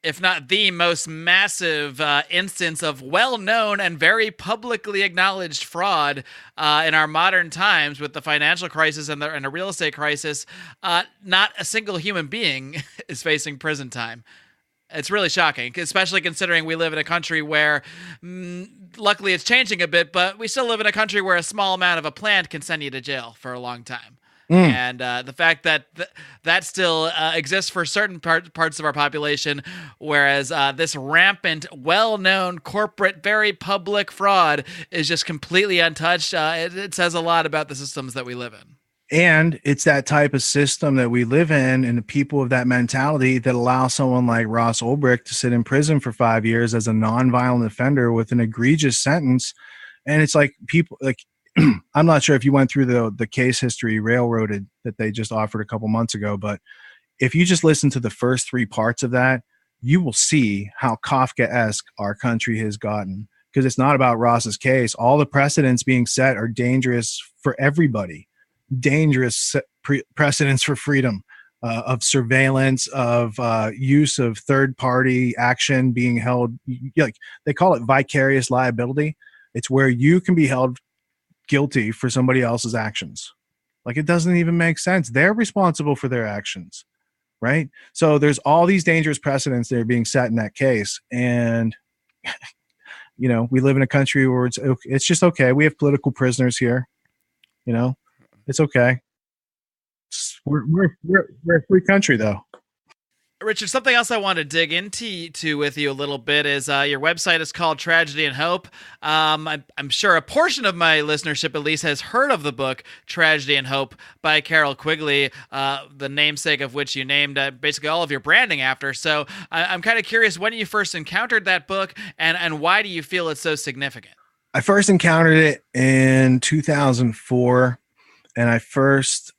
if not the most massive instance of well-known and very publicly acknowledged fraud in our modern times with the financial crisis and the real estate crisis, not a single human being is facing prison time. It's really shocking, especially considering we live in a country where, luckily it's changing a bit, but we still live in a country where a small amount of a plant can send you to jail for a long time. And the fact that that still exists for certain parts of our population, whereas this rampant, well-known corporate, very public fraud is just completely untouched, it says a lot about the systems that we live in. And it's that type of system that we live in and the people of that mentality that allow someone like Ross Ulbricht to sit in prison for 5 years as a nonviolent offender with an egregious sentence. And it's like people like, I'm not sure if you went through the case history railroaded that they just offered a couple months ago, but if you just listen to the first 3 parts of that, you will see how Kafkaesque our country has gotten, because it's not about Ross's case. All the precedents being set are dangerous for everybody, dangerous precedents for freedom, of surveillance, of use of third-party action being held, like they call it vicarious liability. It's where you can be held guilty for somebody else's actions. Like, it doesn't even make sense. They're responsible for their actions, right? So there's all these dangerous precedents that are being set in that case. And, you know, we live in a country where it's just okay. We have political prisoners here. You know, it's okay. We're a free country, though. Richard, something else I want to dig into with you a little bit is your website is called Tragedy and Hope. I'm sure a portion of my listenership at least has heard of the book Tragedy and Hope by Carrol Quigley, the namesake of which you named basically all of your branding after. So I'm kind of curious when you first encountered that book and why do you feel it's so significant? I first encountered it in 2004, and I first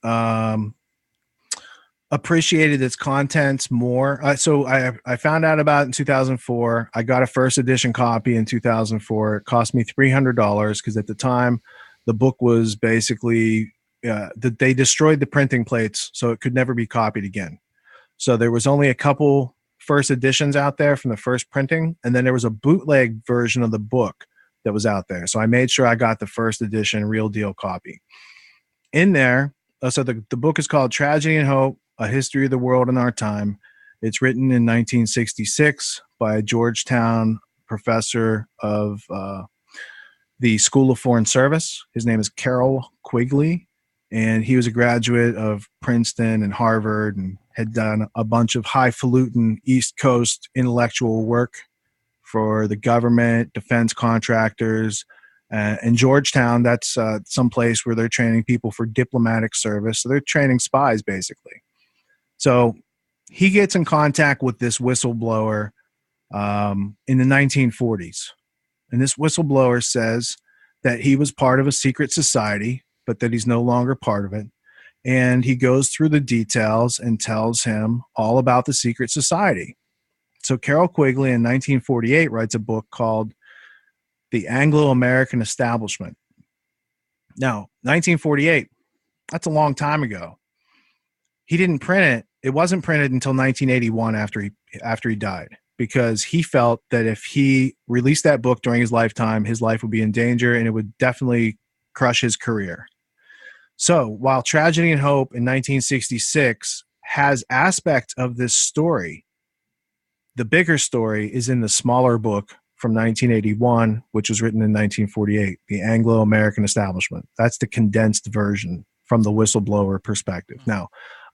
appreciated its contents more. So I found out about it in 2004. I got a first edition copy in 2004. It cost me $300 because at the time the book was basically they destroyed the printing plates, so it could never be copied again. So there was only a couple first editions out there from the first printing, and then there was a bootleg version of the book that was out there. So I made sure I got the first edition real deal copy. In there, so the book is called Tragedy and Hope, A History of the World in Our Time. It's written in 1966 by a Georgetown professor of the School of Foreign Service. His name is Carrol Quigley, and he was a graduate of Princeton and Harvard and had done a bunch of highfalutin East Coast intellectual work for the government, defense contractors, and Georgetown, that's some place where they're training people for diplomatic service. So they're training spies, basically. So he gets in contact with this whistleblower in the 1940s. And this whistleblower says that he was part of a secret society, but that he's no longer part of it. And he goes through the details and tells him all about the secret society. So Carrol Quigley in 1948 writes a book called The Anglo-American Establishment. Now, 1948, that's a long time ago. He didn't print it. It wasn't printed until 1981 after he died, because he felt that if he released that book during his lifetime, his life would be in danger and it would definitely crush his career. So while Tragedy and Hope in 1966 has aspects of this story, the bigger story is in the smaller book from 1981, which was written in 1948, The Anglo-American Establishment. That's the condensed version from the whistleblower perspective. Now,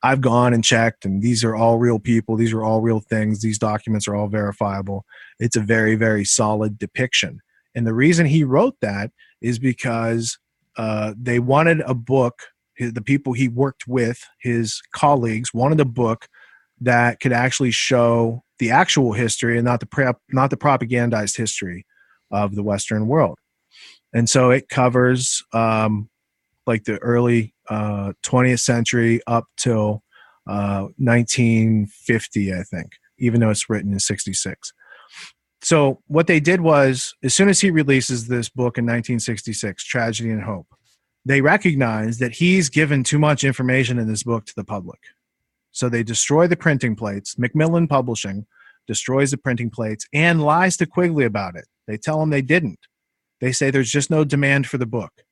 I've gone and checked, and these are all real people. These are all real things. These documents are all verifiable. It's a very, very solid depiction. And the reason he wrote that is because they wanted a book. The people he worked with, his colleagues, wanted a book that could actually show the actual history and not the propagandized history of the Western world. And so it covers like the early 20th century up till 1950, I think, even though it's written in 66. So what they did was, as soon as he releases this book in 1966, Tragedy and Hope, they recognize that he's given too much information in this book to the public. So they destroy the printing plates. Macmillan Publishing destroys the printing plates and lies to Quigley about it. They tell him they didn't. They say there's just no demand for the book.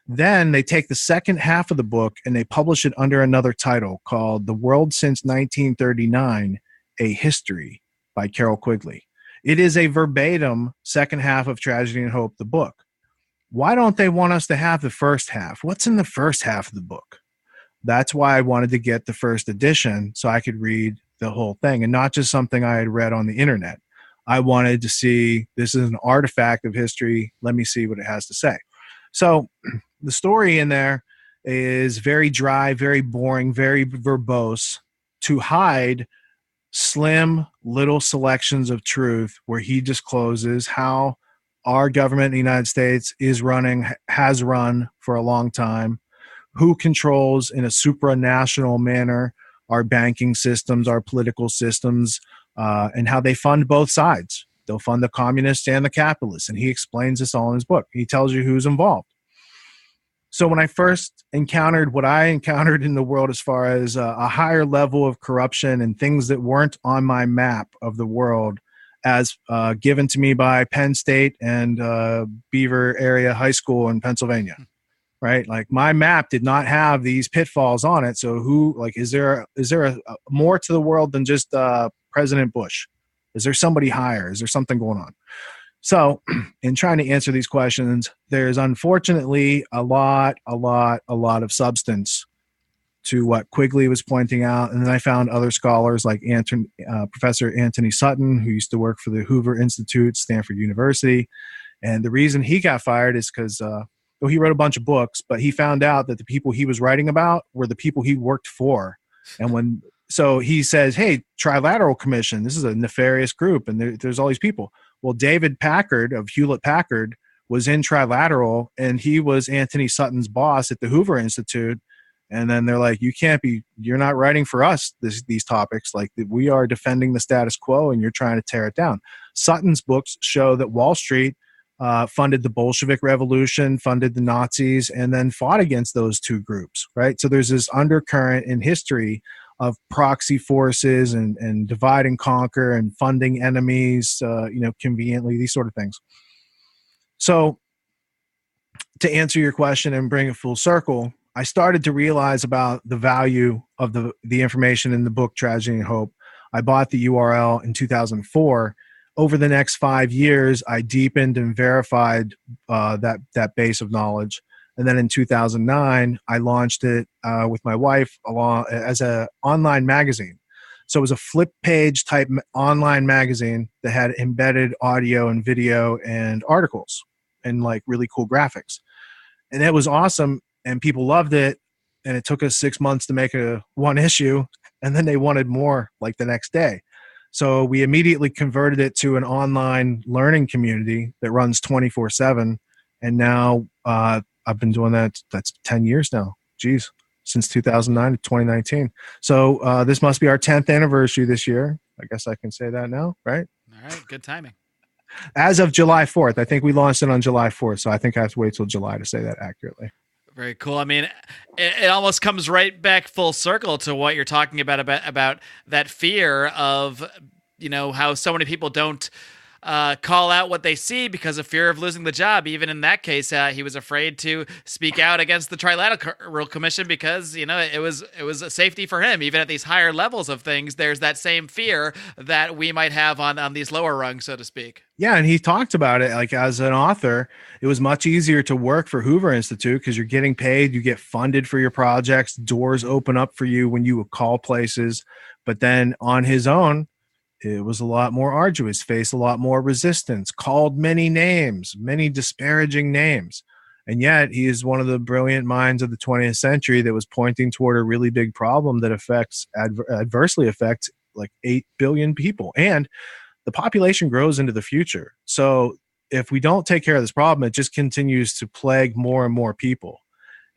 Then they take the second half of the book and they publish it under another title called The World Since 1939, A History by Carrol Quigley. It is a verbatim second half of Tragedy and Hope, the book. Why don't they want us to have the first half? What's in the first half of the book? That's why I wanted to get the first edition so I could read the whole thing and not just something I had read on the internet. I wanted to see, this is an artifact of history. Let me see what it has to say. So the story in there is very dry, very boring, very verbose to hide slim little selections of truth where he discloses how our government in the United States is running, has run for a long time, who controls in a supranational manner our banking systems, our political systems, and how they fund both sides. They'll fund the communists and the capitalists, and he explains this all in his book. He tells you who's involved. So when I first encountered what I encountered in the world as far as a higher level of corruption and things that weren't on my map of the world as given to me by Penn State and Beaver Area High School in Pennsylvania, right? Like my map did not have these pitfalls on it. So who, like, is there a more to the world than just President Bush? Is there somebody higher? Is there something going on? So in trying to answer these questions, there's unfortunately a lot of substance to what Quigley was pointing out. And then I found other scholars like Professor Anthony Sutton, who used to work for the Hoover Institute, Stanford University. And the reason he got fired is because he wrote a bunch of books, but he found out that the people he was writing about were the people he worked for. And so he says, hey, Trilateral Commission, this is a nefarious group, and there's all these people. Well, David Packard of Hewlett-Packard was in Trilateral, and he was Anthony Sutton's boss at the Hoover Institute. And then they're like, you're not writing for us these topics. Like, we are defending the status quo, and you're trying to tear it down. Sutton's books show that Wall Street funded the Bolshevik Revolution, funded the Nazis, and then fought against those two groups, right? So there's this undercurrent in history of proxy forces and divide and conquer and funding enemies, conveniently, these sort of things. So to answer your question and bring it full circle, I started to realize about the value of the information in the book, Tragedy and Hope. I bought the URL in 2004. Over the next 5 years, I deepened and verified that base of knowledge. And then in 2009, I launched it with my wife as an online magazine. So it was a flip page type online magazine that had embedded audio and video and articles and like really cool graphics. And it was awesome, and people loved it. And it took us 6 months to make one issue, and then they wanted more like the next day. So we immediately converted it to an online learning community that runs 24/7. And now I've been doing that. That's 10 years now. Geez, since 2009 to 2019. So this must be our 10th anniversary this year. I guess I can say that now, right? All right. Good timing. As of July 4th. I think we launched it on July 4th. So I think I have to wait till July to say that accurately. Very cool. I mean, it almost comes right back full circle to what you're talking about that fear of, how so many people don't call out what they see because of fear of losing the job. Even in that case, he was afraid to speak out against the Trilateral Commission because, it was a safety for him. Even at these higher levels of things, there's that same fear that we might have on these lower rungs, so to speak. Yeah, and he talked about it like as an author, it was much easier to work for Hoover Institute because you're getting paid, you get funded for your projects, doors open up for you when you would call places. But then on his own, it was a lot more arduous, faced a lot more resistance, called many names, many disparaging names. And yet he is one of the brilliant minds of the 20th century that was pointing toward a really big problem that adversely affects like 8 billion people. And the population grows into the future. So if we don't take care of this problem, it just continues to plague more and more people.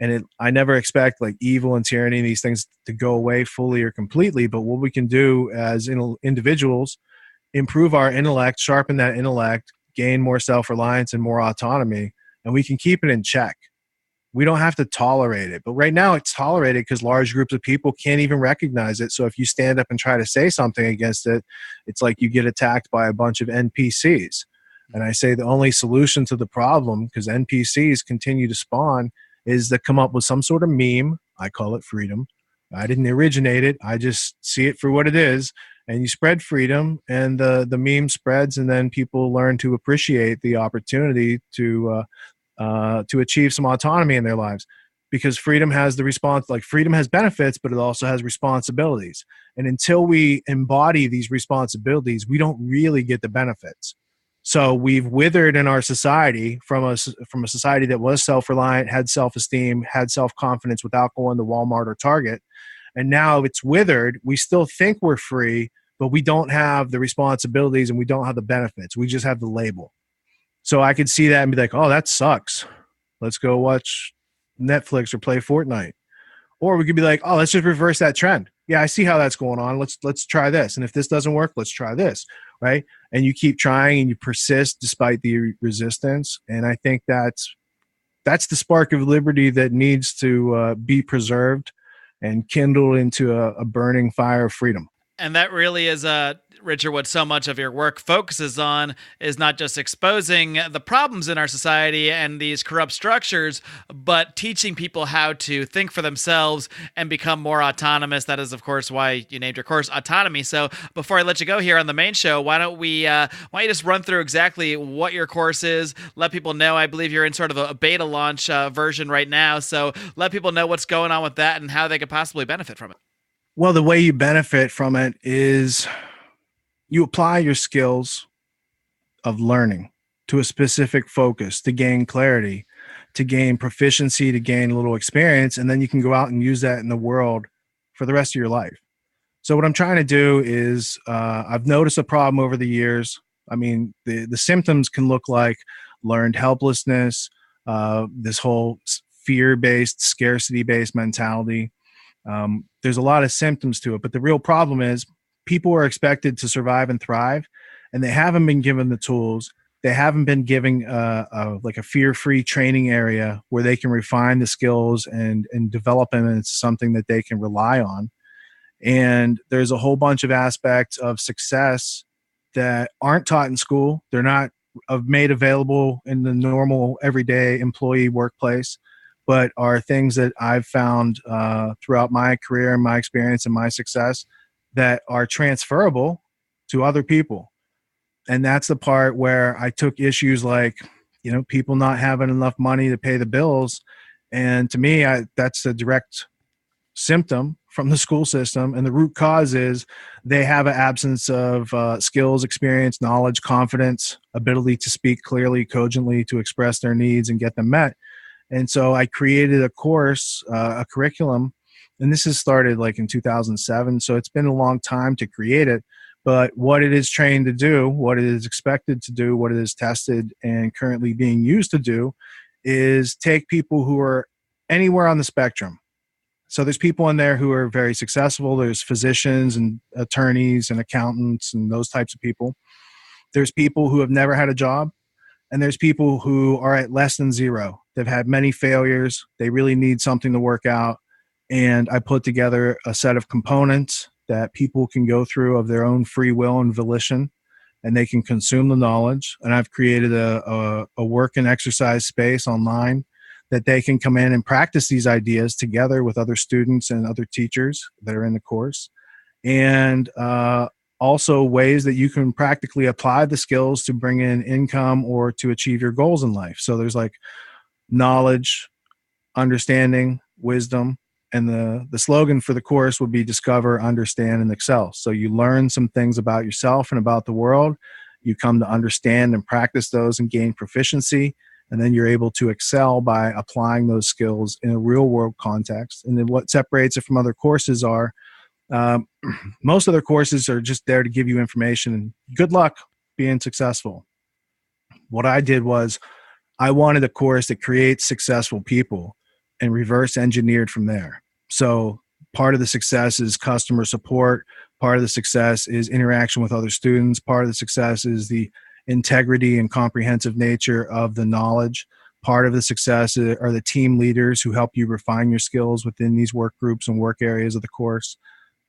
And I never expect like evil and tyranny and these things to go away fully or completely. But what we can do as individuals, improve our intellect, sharpen that intellect, gain more self-reliance and more autonomy, and we can keep it in check. We don't have to tolerate it. But right now it's tolerated because large groups of people can't even recognize it. So if you stand up and try to say something against it, it's like you get attacked by a bunch of NPCs. And I say the only solution to the problem, because NPCs continue to spawn, is to come up with some sort of meme. I call it freedom. I didn't originate it. I just see it for what it is. And you spread freedom, and the meme spreads, and then people learn to appreciate the opportunity to achieve some autonomy in their lives. because freedom has freedom has benefits, but it also has responsibilities. And until we embody these responsibilities, we don't really get the benefits. So we've withered in our society from a society that was self-reliant, had self-esteem, had self-confidence without going to Walmart or Target. And now it's withered. We still think we're free, but we don't have the responsibilities and we don't have the benefits. We just have the label. So I could see that and be like, oh, that sucks. Let's go watch Netflix or play Fortnite. Or we could be like, oh, let's just reverse that trend. Yeah, I see how that's going on. Let's try this. And if this doesn't work, let's try this, right? And you keep trying and you persist despite the resistance. And I think that's the spark of liberty that needs to be preserved and kindled into a burning fire of freedom. And that really is, Richard, what so much of your work focuses on, is not just exposing the problems in our society and these corrupt structures, but teaching people how to think for themselves and become more autonomous. That is, of course, why you named your course Autonomy. So before I let you go here on the main show, why don't you just run through exactly what your course is, let people know. I believe you're in sort of a beta launch version right now. So let people know what's going on with that and how they could possibly benefit from it. Well, the way you benefit from it is you apply your skills of learning to a specific focus to gain clarity, to gain proficiency, to gain a little experience, and then you can go out and use that in the world for the rest of your life. So what I'm trying to do is I've noticed a problem over the years. I mean, the symptoms can look like learned helplessness, this whole fear-based, scarcity-based mentality. There's a lot of symptoms to it, but the real problem is people are expected to survive and thrive, and they haven't been given the tools. They haven't been given like a fear-free training area where they can refine the skills and develop them into something that they can rely on. And there's a whole bunch of aspects of success that aren't taught in school. They're not made available in the normal everyday employee workplace, but are things that I've found throughout my career and my experience and my success that are transferable to other people. And that's the part where I took issues like, people not having enough money to pay the bills. And to me, that's a direct symptom from the school system. And the root cause is they have an absence of skills, experience, knowledge, confidence, ability to speak clearly, cogently, to express their needs and get them met. And so I created a course, a curriculum, and this has started like in 2007. So it's been a long time to create it. But what it is trained to do, what it is expected to do, what it is tested and currently being used to do is take people who are anywhere on the spectrum. So there's people in there who are very successful. There's physicians and attorneys and accountants and those types of people. There's people who have never had a job. And there's people who are at less than zero. They've had many failures. They really need something to work out. And I put together a set of components that people can go through of their own free will and volition, and they can consume the knowledge. And I've created a work and exercise space online that they can come in and practice these ideas together with other students and other teachers that are in the course. And also ways that you can practically apply the skills to bring in income or to achieve your goals in life. So there's like knowledge, understanding, wisdom, and the slogan for the course would be discover, understand, and excel. So you learn some things about yourself and about the world. You come to understand and practice those and gain proficiency. And then you're able to excel by applying those skills in a real world context. And then what separates it from other courses are most other courses are just there to give you information and good luck being successful. What I did was I wanted a course that creates successful people and reverse engineered from there. So part of the success is customer support. Part of the success is interaction with other students. Part of the success is the integrity and comprehensive nature of the knowledge. Part of the success are the team leaders who help you refine your skills within these work groups and work areas of the course.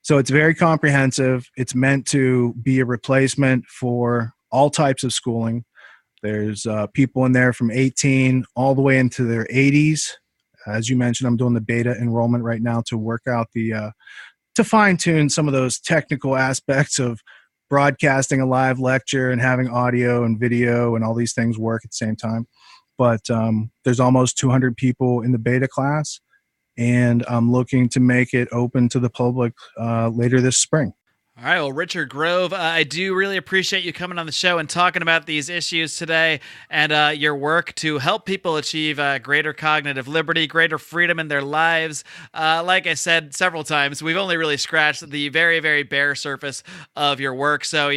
So it's very comprehensive. It's meant to be a replacement for all types of schooling. There's people in there from 18 all the way into their 80s. As you mentioned, I'm doing the beta enrollment right now to work out to fine tune some of those technical aspects of broadcasting a live lecture and having audio and video and all these things work at the same time. But there's almost 200 people in the beta class. and I'm looking to make it open to the public later this spring. All right. Well, Richard Grove, I do really appreciate you coming on the show and talking about these issues today and your work to help people achieve greater cognitive liberty, greater freedom in their lives. Like I said several times, we've only really scratched the very, very bare surface of your work. So,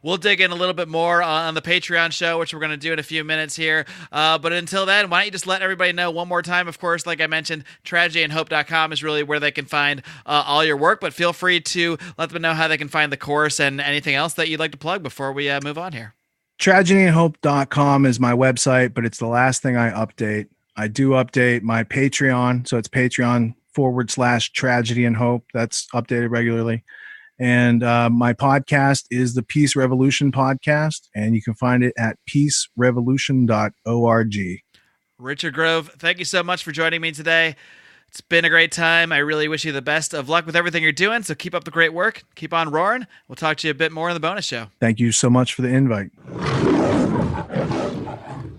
we'll dig in a little bit more on the Patreon show, which we're going to do in a few minutes here. But until then, why don't you just let everybody know one more time? Of course, like I mentioned, tragedyandhope.com is really where they can find all your work, but feel free to let them know how they can find the course and anything else that you'd like to plug before we move on here. Tragedyandhope.com is my website, but it's the last thing I update. I do update my Patreon. So it's Patreon.com/tragedy and hope. That's updated regularly. And my podcast is the Peace Revolution podcast, and you can find it at peacerevolution.org. Richard Grove, thank you so much for joining me today. It's been a great time. I really wish you the best of luck with everything you're doing. So keep up the great work. Keep on roaring. We'll talk to you a bit more in the bonus show. Thank you so much for the invite.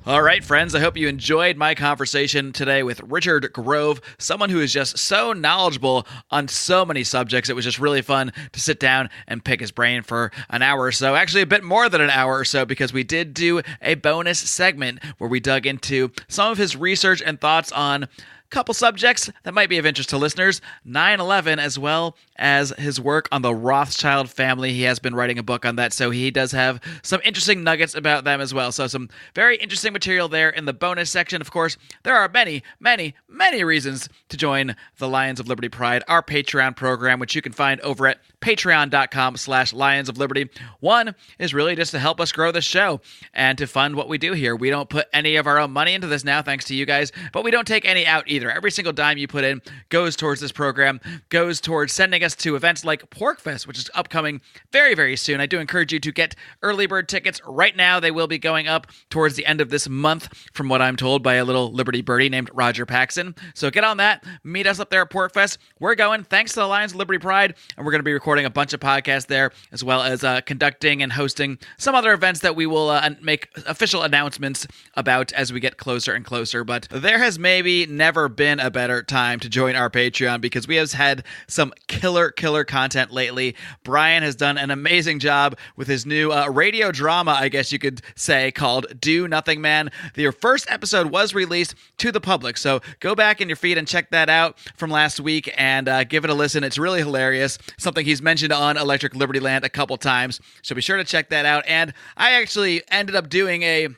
All right, friends, I hope you enjoyed my conversation today with Richard Grove, someone who is just so knowledgeable on so many subjects. It was just really fun to sit down and pick his brain for an hour or so, actually a bit more than an hour or so, because we did do a bonus segment where we dug into some of his research and thoughts on couple subjects that might be of interest to listeners, 9/11, as well as his work on the Rothschild family. He has been writing a book on that, so he does have some interesting nuggets about them as well. So some very interesting material there in the bonus section. Of course, there are many, many, many reasons to join the Lions of Liberty Pride, our Patreon program, which you can find over at patreon.com/Lions of Liberty. One is really just to help us grow the show and to fund what we do here. We don't put any of our own money into this now, thanks to you guys, but we don't take any out either. Every single dime you put in goes towards this program, goes towards sending us to events like Porkfest, which is upcoming very, very soon. I do encourage you to get early bird tickets right now. They will be going up towards the end of this month, from what I'm told by a little Liberty birdie named Roger Paxson. So get on that. Meet us up there at Porkfest. We're going thanks to the Lions of Liberty Pride, and we're going to be recording a bunch of podcasts there, as well as conducting and hosting some other events that we will make official announcements about as we get closer and closer. But there has maybe never been a better time to join our Patreon, because we have had some killer content lately. Brian has done an amazing job with his new radio drama, I guess you could say, called Do Nothing Man. Your first episode was released to the public, so go back in your feed and check that out from last week and give it a listen. It's really hilarious, something he's mentioned on Electric Liberty Land a couple times, so be sure to check that out. And I actually ended up doing a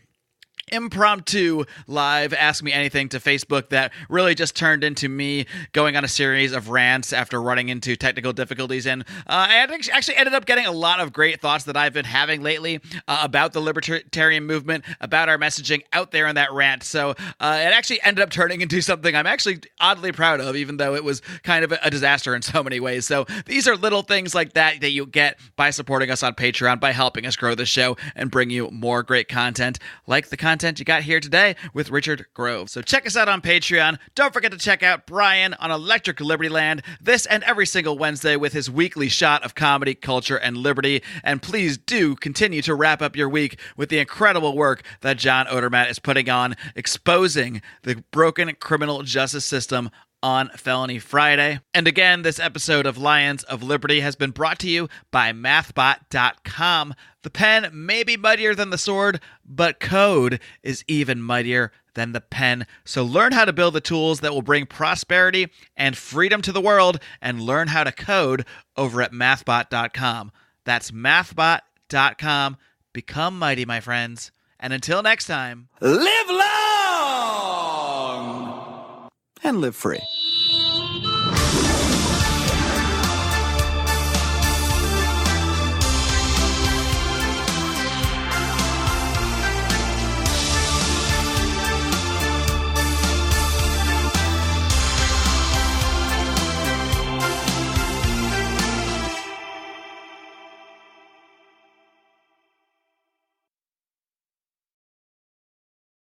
impromptu live Ask Me Anything to Facebook that really just turned into me going on a series of rants after running into technical difficulties. And I actually ended up getting a lot of great thoughts that I've been having lately about the libertarian movement, about our messaging out there in that rant. So it actually ended up turning into something I'm actually oddly proud of, even though it was kind of a disaster in so many ways. So these are little things like that you get by supporting us on Patreon, by helping us grow the show and bring you more great content like the content you got here today with Richard Grove. So check us out on Patreon. Don't forget to check out Brian on Electric Liberty Land this and every single Wednesday with his weekly shot of comedy, culture, and liberty. And please do continue to wrap up your week with the incredible work that John Odermatt is putting on, exposing the broken criminal justice system on Felony Friday. And again, this episode of Lions of Liberty has been brought to you by mathbot.com. The pen may be mightier than the sword, but code is even mightier than the pen. So learn how to build the tools that will bring prosperity and freedom to the world, and learn how to code over at mathbot.com. That's mathbot.com. Become mighty, my friends. And until next time, live long and live free.